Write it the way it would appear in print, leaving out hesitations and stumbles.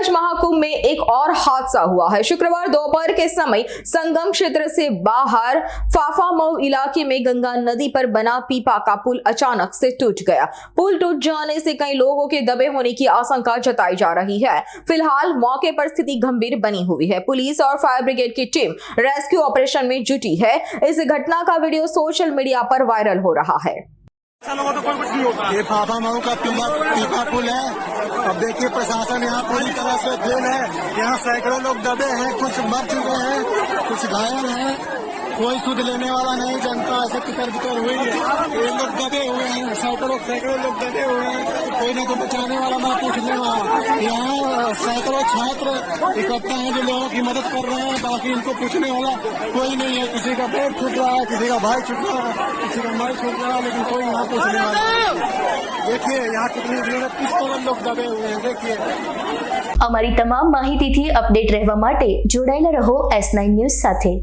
प्रयागराज महाकुंभ में एक और हादसा हुआ है। शुक्रवार दोपहर के समय संगम क्षेत्र से बाहर फाफामऊ इलाके में गंगा नदी पर बना पीपा का पुल अचानक से टूट गया। पुल टूट जाने से कई लोगों के दबे होने की आशंका जताई जा रही है। फिलहाल मौके पर स्थिति गंभीर बनी हुई है। पुलिस और फायर ब्रिगेड की टीम रेस्क्यू ऑपरेशन में जुटी है। इस घटना का वीडियो सोशल मीडिया पर वायरल हो रहा है। ये फाफामऊ का पीपा पुल है। अब देखिए प्रशासन यहाँ पूरी तरह से फेल है। यहाँ सैकड़ों लोग दबे हैं, कुछ मर चुके हैं, कुछ घायल हैं। कोई सुध लेने वाला नहीं, जनता ऐसे तितर बितर हुई है। ये लोग दबे हुए हैं, सैकड़ों लोग दबे हुए हैं। कोई नहीं तो बचाने वाला ना पूछने वाला। यहाँ सैकड़ों छात्र इकट्ठा हैं जो लोगों की मदद कर रहे हैं, बाकी इनको पूछने वाला कोई नहीं है। किसी का पेट छूट रहा है, किसी का भाई छूट रहा है, किसी का माई छूट रहा है, लेकिन कोई यहाँ पूछने वाला नहीं। देखिए यहाँ कितनी भीड़, किस तरह लोग दबे हुए हैं। देखिए અમારી તમામ માહિતીથી અપડેટ રહેવા માટે જોડાયેલા રહો S9 ન્યૂઝ સાથે।